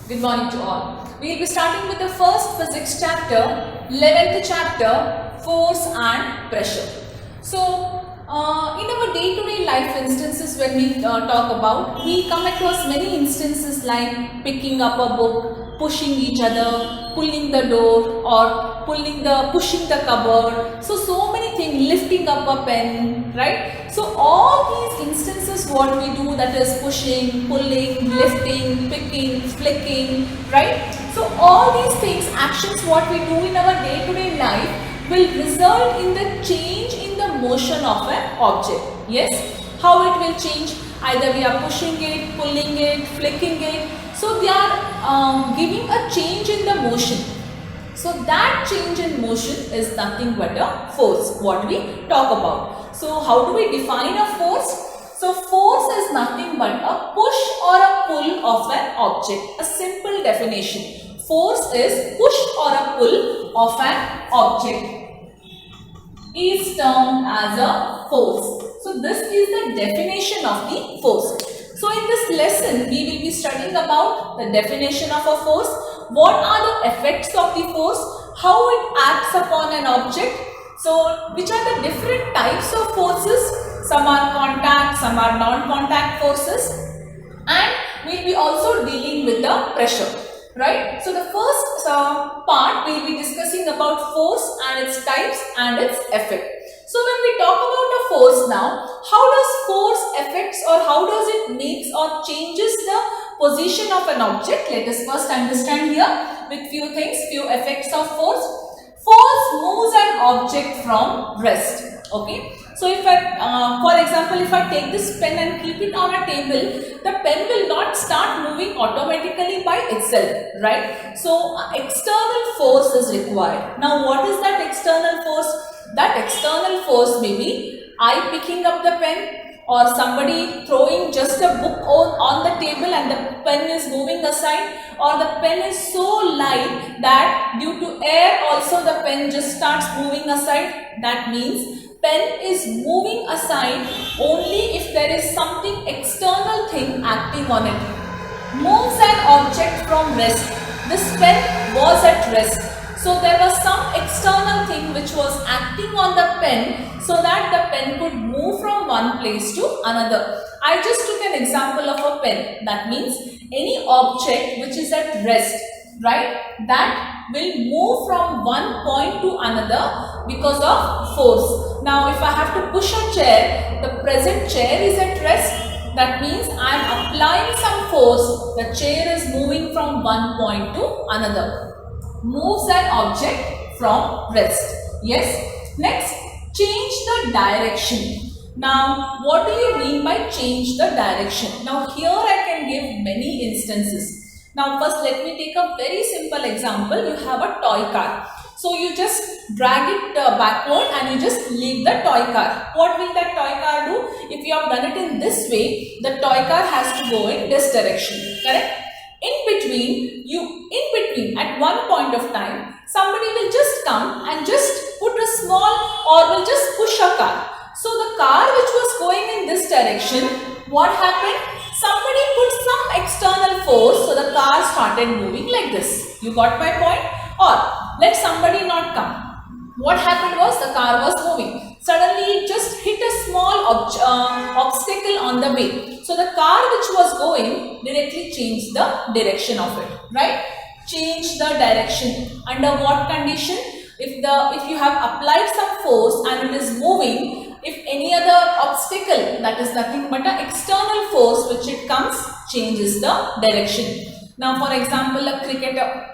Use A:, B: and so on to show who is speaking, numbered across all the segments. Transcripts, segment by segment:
A: Good morning to all. We will be starting with the first physics chapter, 11th chapter, force and pressure. So, in our day-to-day life instances when we talk about, we come across many instances like picking up a book, pushing each other, pulling the door or pushing the cupboard. So many things, lifting up a pen, right? So all these instances what we do, that is pushing, pulling, lifting, picking, flicking, right? So all these things, actions what we do in our day-to-day life will result in the change in the motion of an object. Yes? How it will change? Either we are pushing it, pulling it, flicking it. So they are giving a change in the motion. So that change in motion is nothing but a force, what we talk about. So how do we define a force? So force is nothing but a push or a pull of an object. A simple definition. Force is push or a pull of an object is termed as a force. So this is the definition of the force. So in this lesson, we will be studying about the definition of a force, what are the effects of the force, how it acts upon an object, so which are the different types of forces, some are contact, some are non-contact forces, and we will be also dealing with the pressure. Right? So the first part we will be discussing about force and its types and its effect. So when we talk about a force now, how does force affects or how does it makes or changes the position of an object? Let us first understand here with few things, few effects of force. Force moves an object from rest. Okay. So if I, for example, if I take this pen and keep it on a table, the pen will not start moving automatically by itself, right? So external force is required. Now what is that external force? That external force may be I picking up the pen or somebody throwing just a book on the table and the pen is moving aside, or the pen is so light that due to air also the pen just starts moving aside. That means pen is moving aside only if there is something external thing acting on it. Moves an object from rest. This pen was at rest. So there was some external thing which was acting on the pen so that the pen could move from one place to another. I just took an example of a pen. That means any object which is at rest, right, that will move from one point to another because of force. Now if I have to push a chair, the present chair is at rest. That means I am applying some force. The chair is moving from one point to another. Moves an object from rest. Yes. Next, change the direction. Now, what do you mean by change the direction? Now, here I can give many instances. Now, first let me take a very simple example. You have a toy car. So, you just drag it backward and you just leave the toy car. What will that toy car do? If you have done it in this way, the toy car has to go in this direction. Correct? In between, at one point of time, somebody will just come and just put a small or will just push a car. So the car which was going in this direction, what happened? Somebody put some external force, so the car started moving like this. You got my point? Or let somebody not come. What happened was the car was moving. Suddenly it just hit a small obstacle on the way. So the car which was going directly changed the direction of it. Right? Change the direction. Under what condition? If you have applied some force and it is moving, if any other obstacle, that is nothing but an external force which it comes, changes the direction. Now for example, a cricketer,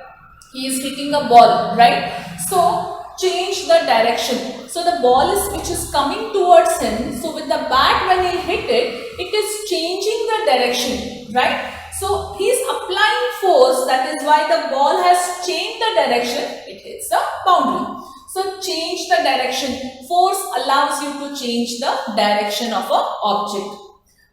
A: he is kicking a ball, right? So change the direction. So the ball which is coming towards him. So with the bat when he hit it, it is changing the direction, right? So he is applying force. That is why the ball has changed the direction. It hits the boundary. So change the direction. Force allows you to change the direction of an object.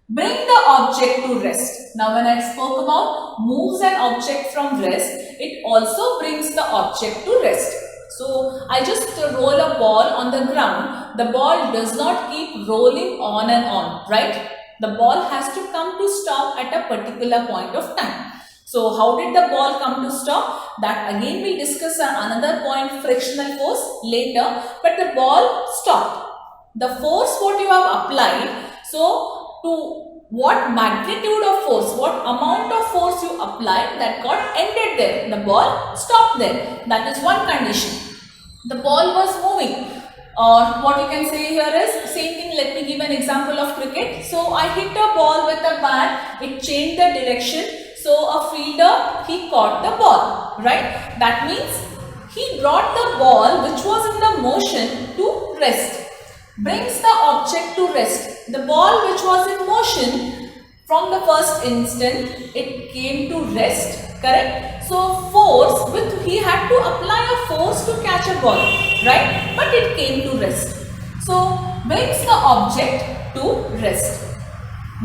A: Bring the object to rest. Now when I spoke about moves an object from rest, it also brings the object to rest. So I just roll a ball on the ground. The ball does not keep rolling on and on, right? The ball has to come to stop at a particular point of time. So how did the ball come to stop? That again we'll discuss another point, frictional force, later. But the ball stopped. The force what you have applied, so to what magnitude of force, what amount of force you applied, that got ended there. The ball stopped there. That is one condition. The ball was moving. Or what you can say here is, same thing, let me give an example of cricket. So I hit a ball with a bat, it changed the direction. So a fielder, he caught the ball, right? That means he brought the ball which was in the motion to rest. Brings the object to rest. The ball which was in motion from the first instant, it came to rest, correct? So force, with he had to apply a force to catch a ball, right? But it came to rest. So brings the object to rest.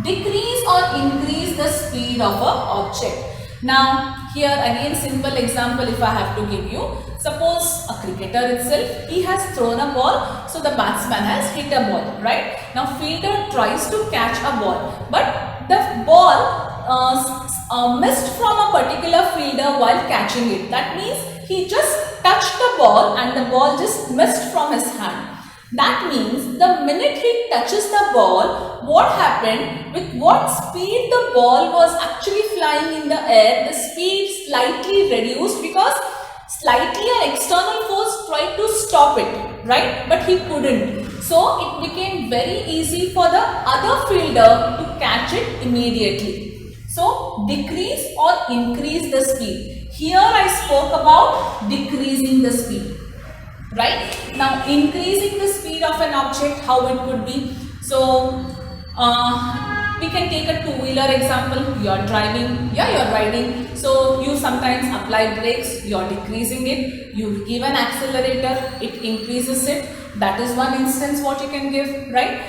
A: Decrease or increase the speed of a object. Now here again simple example if I have to give you. Suppose a cricketer itself, he has thrown a ball, so the batsman has hit a ball, right? Now fielder tries to catch a ball, but the ball missed from a particular fielder while catching it. That means he just touched the ball and the ball just missed from his hand. That means the minute he touches the ball, what happened, with what speed the ball was actually flying in the air, the speed slightly reduced because slightly an external force tried to stop it, right? But he couldn't. So it became very easy for the other fielder to catch it immediately. So decrease or increase the speed. Here I spoke about decreasing the speed. Right? Now increasing the speed of an object, how it could be. So we can take a two-wheeler example. You are driving, you are riding. So you sometimes apply brakes, you are decreasing it. You give an accelerator, it increases it. That is one instance what you can give, right?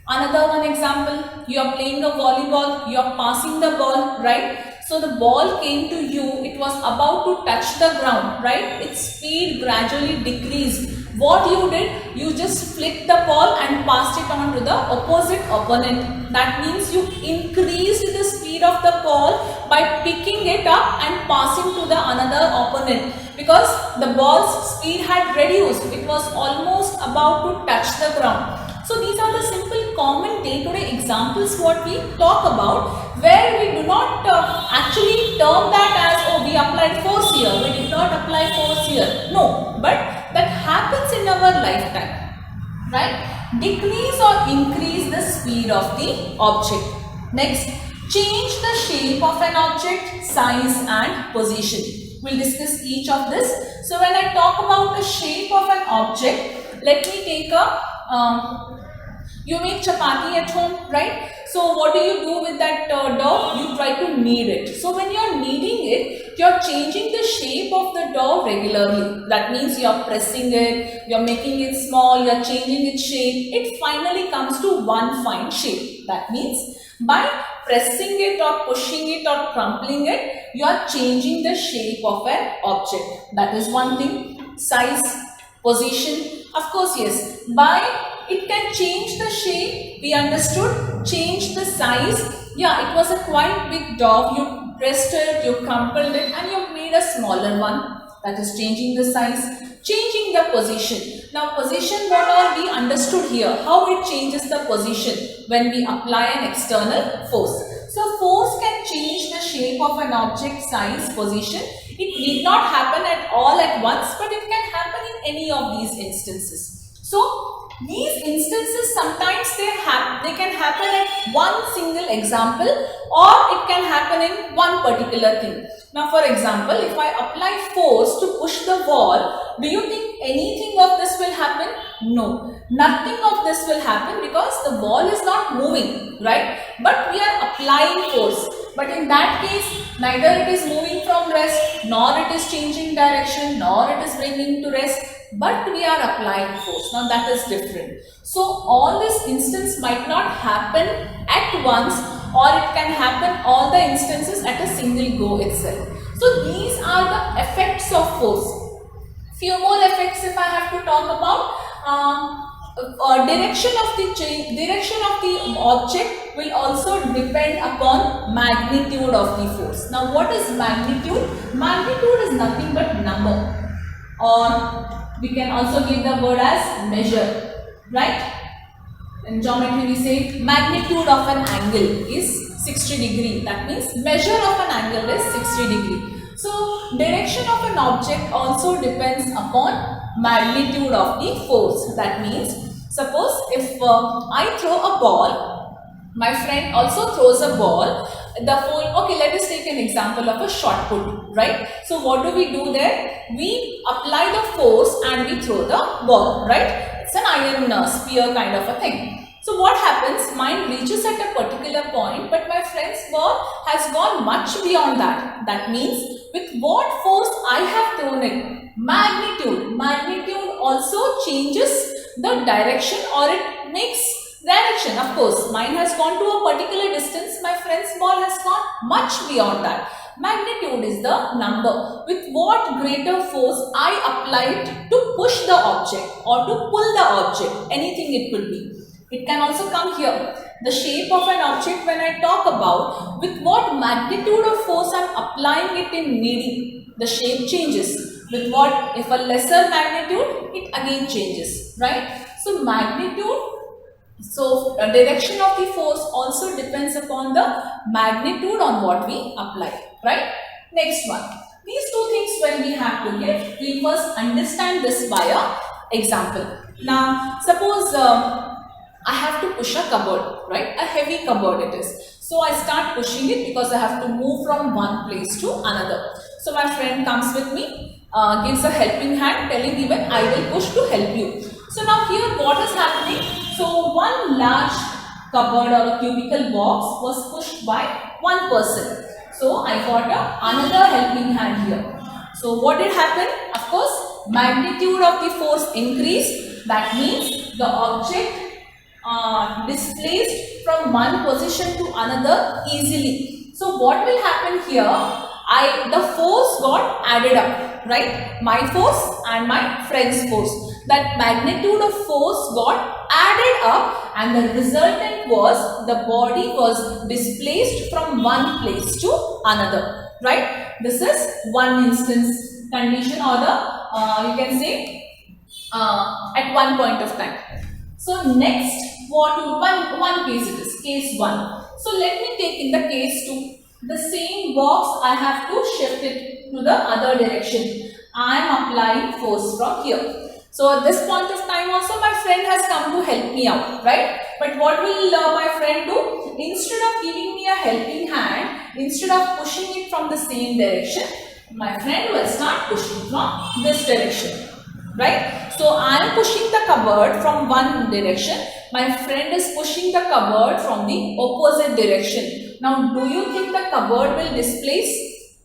A: Another one example, you are playing a volleyball, you are passing the ball, right? So the ball came to you, it was about to touch the ground, right? Its speed gradually decreased. What you did, you just flicked the ball and passed it on to the opposite opponent. That means you increased the speed of the ball by picking it up and passing to the another opponent. Because the ball's speed had reduced, it was almost about to touch the ground. So these are the simple common day-to-day examples what we talk about, where we do not actually term that as, oh, we applied force here, we did not apply force here. No, but that happens in our lifetime, right? Decrease or increase the speed of the object. Next, change the shape of an object, size and position. We'll discuss each of this. So when I talk about the shape of an object, let me take a you make chapati at home, right? So what do you do with that dough? You try to knead it. So when you are kneading it, you are changing the shape of the dough regularly. That means you are pressing it, you are making it small, you are changing its shape. It finally comes to one fine shape. That means by pressing it or pushing it or crumpling it, you are changing the shape of an object. That is one thing. Size, position, of course, yes. By it can change the shape, we understood, change the size. Yeah, it was a quite big dough, you pressed it, you crumpled it and you made a smaller one. That is changing the size, changing the position. Now position, what all we understood here, how it changes the position when we apply an external force. So force can change the shape of an object, size, position. It need not happen at all at once, but it can happen in any of these instances. So these instances sometimes they can happen at one single example or it can happen in one particular thing. Now for example, if I apply force to push the ball, do you think anything of this will happen? No, nothing of this will happen because the ball is not moving, right? But we are applying force. But in that case, neither it is moving from rest, nor it is changing direction, nor it is bringing to rest, but we are applying force. Now that is different. So all this instance might not happen at once, or it can happen all the instances at a single go itself. So these are the effects of force. Few more effects if I have to talk about. direction of the object will also depend upon magnitude of the force. Now what is magnitude? Magnitude is nothing but number, or we can also give the word as measure, right? In geometry we say magnitude of an angle is 60 degree. That means measure of an angle is 60 degree. So direction of an object also depends upon magnitude of the force. That means suppose if I throw a ball, my friend also throws a ball. Okay, let us take an example of a shot put, right? So what do we do there? We apply the force and we throw the ball, right? It's an iron sphere kind of a thing. So what happens? Mine reaches at a particular point, but my friend's ball has gone much beyond that. That means with what force I have thrown it? Magnitude also changes the direction, or it makes direction. Of course, mine has gone to a particular distance, my friend's ball has gone much beyond that. Magnitude is the number with what greater force I applied to push the object or to pull the object, anything it could be. It can also come here. The shape of an object, when I talk about with what magnitude of force I am applying it in kneading, the shape changes. With what, if a lesser magnitude, it again changes, right? So magnitude, direction of the force also depends upon the magnitude on what we apply, right? Next one. These two things when we have to give, we first understand this by a example. Now, suppose I have to push a cupboard, right? A heavy cupboard it is. So I start pushing it because I have to move from one place to another. So my friend comes with me, gives a helping hand, telling even I will push to help you. So now here what is happening? So one large cupboard or a cubicle box was pushed by one person. So I got another helping hand here. So what did happen? Of course, magnitude of the force increased. That means the object displaced from one position to another easily. So what will happen here? The force got added up, right? My force and my friend's force. That magnitude of force got added up, and the resultant was the body was displaced from one place to another, right? This is one instance condition, or the you can say at one point of time. So next, one case it is, case 1. So let me take in the case 2. The same box I have to shift it to the other direction. I am applying force from here. So at this point of time also my friend has come to help me out, right? But what will my friend do? Instead of giving me a helping hand, instead of pushing it from the same direction, my friend will start pushing from this direction, right? So I am pushing the cupboard from one direction. My friend is pushing the cupboard from the opposite direction. Now, do you think the cupboard will displace?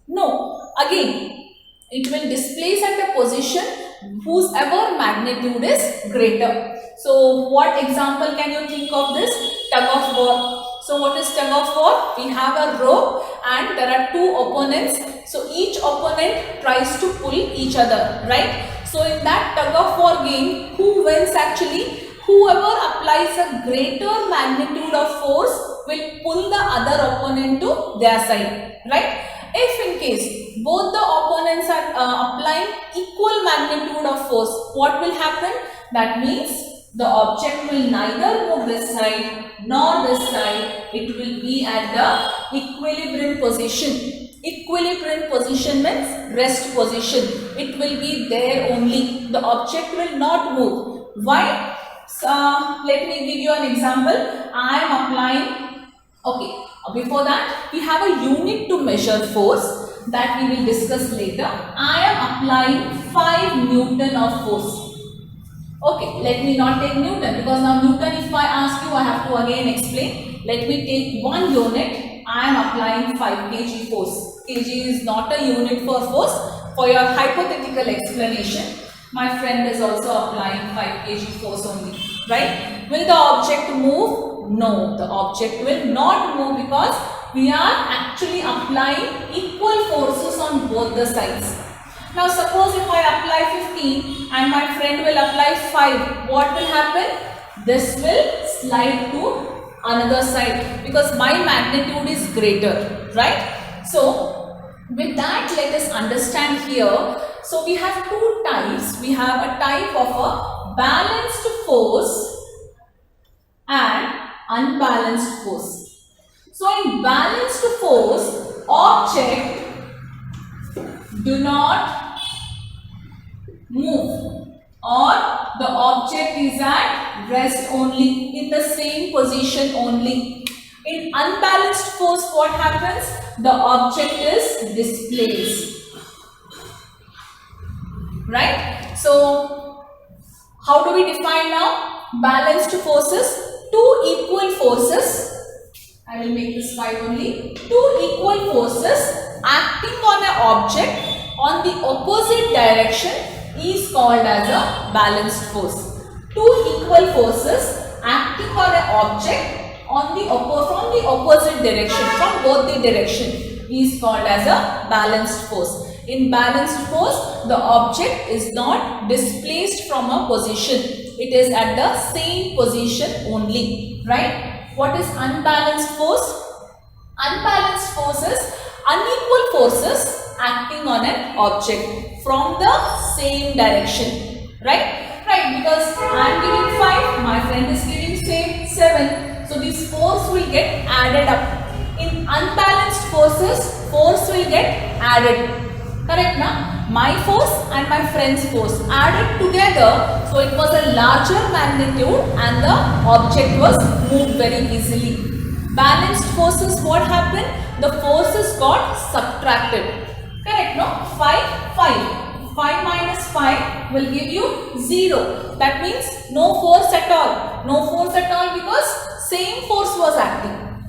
A: No. Again, it will displace at a position whosever magnitude is greater. So, what example can you think of this? Tug of war. So, what is tug of war? We have a rope and there are two opponents. So, each opponent tries to pull each other, right? So, in that tug of war game, who wins actually? Whoever applies a greater magnitude of force will pull the other opponent to their side, right? If in case both the opponents are applying equal magnitude of force, what will happen? That means the object will neither move this side nor this side. It will be at the equilibrium position. Equilibrium position means rest position. It will be there only. The object will not move. Why? Let me give you an example. I am applying, okay, before that we have a unit to measure force that we will discuss later. I am applying 5 Newton of force. Okay, let me not take Newton, because now Newton, if I ask you, I have to again explain. Let me take one unit. I am applying 5 kg force. Kg is not a unit for force. For your hypothetical explanation, my friend is also applying 5 kg force only, right? Will the object move? No, the object will not move, because we are actually applying equal forces on both the sides. Now suppose if I apply 15 and my friend will apply 5, what will happen? This will slide to another side because my magnitude is greater, right? So with that, let us understand here. So we have two types. We have a type of a balanced force and unbalanced force. So in balanced force, object do not move, or the object is at rest only, in the same position only. In unbalanced force, what happens? The object is displaced, right? So how do we define now balanced forces? Two equal forces, I will make this 5 only, two equal forces acting on an object on the opposite direction is called as a balanced force. Two equal forces acting on an object on the from the opposite direction, from both the direction, is called as a balanced force. In balanced force, the object is not displaced from a position. It is at the same position only, right? What is unbalanced force? Unbalanced force is unequal forces acting on an object from the same direction, right? Right, because I am giving 5, my friend is giving say 7. So this force will get added up. In unbalanced forces, force will get added. Correct now? My force and my friend's force added together, so it was a larger magnitude and the object was moved very easily. Balanced forces, what happened? The forces got subtracted. Correct, no? 5, 5. 5 minus 5 will give you 0. That means no force at all. No force at all because same force was acting.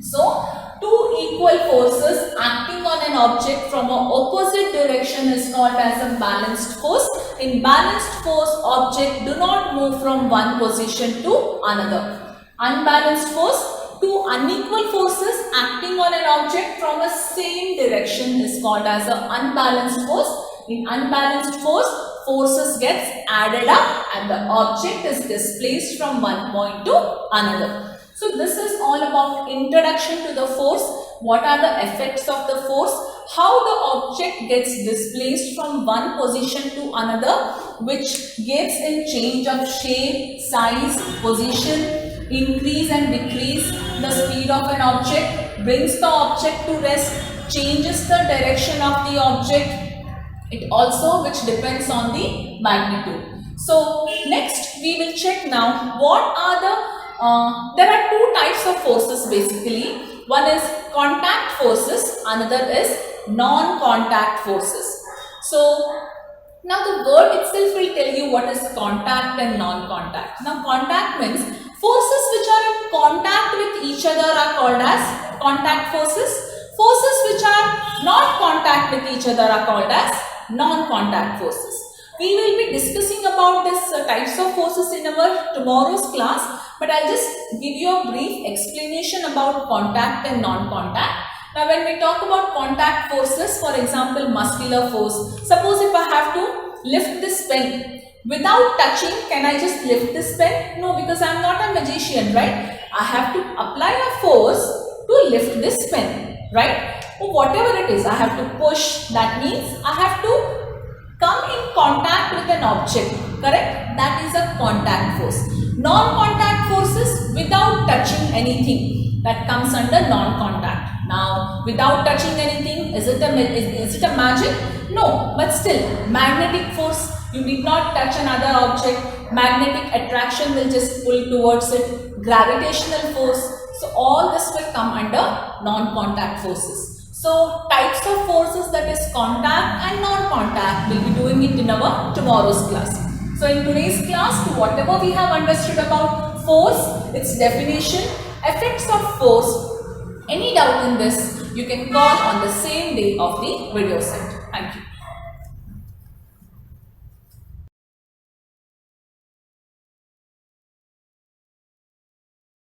A: So, two equal forces acting on an object from an opposite direction is called as a balanced force. In balanced force, object do not move from one position to another. Unbalanced force, two unequal forces acting on an object from a same direction is called as an unbalanced force. In unbalanced force, forces gets added up and the object is displaced from one point to another. So this is all about introduction to the force. What are the effects of the force? How the object gets displaced from one position to another, which gives in change of shape, size, position, increase and decrease the speed of an object, brings the object to rest, changes the direction of the object. It also which depends on the magnitude. So next we will check now what are the there are two types of forces basically. One is contact forces, another is non-contact forces. So now the word itself will tell you what is contact and non-contact. Now contact means forces which are in contact with each other are called as contact forces. Forces which are not contact with each other are called as non-contact forces. We will be discussing about these types of forces in our tomorrow's class, but I'll just give you a brief explanation about contact and non-contact. Now when we talk about contact forces, for example muscular force, suppose if I have to lift this pen without touching, can I just lift this pen? No, because I am not a magician, right? I have to apply a force to lift this pen, right? Or whatever it is, I have to push, that means I have to come in contact with an object, correct? That is a contact force. Non-contact forces without touching anything, that comes under non-contact. Now, without touching anything, is it a magic? No, but still, magnetic force, you did not touch another object, magnetic attraction will just pull towards it, gravitational force. So, all this will come under non-contact forces. So, types of forces, that is contact and non-contact, we'll be doing it in our tomorrow's class. So, in today's class, whatever we have understood about force, its definition, effects of force, any doubt in this, you can call on the same day of the video set. Thank you.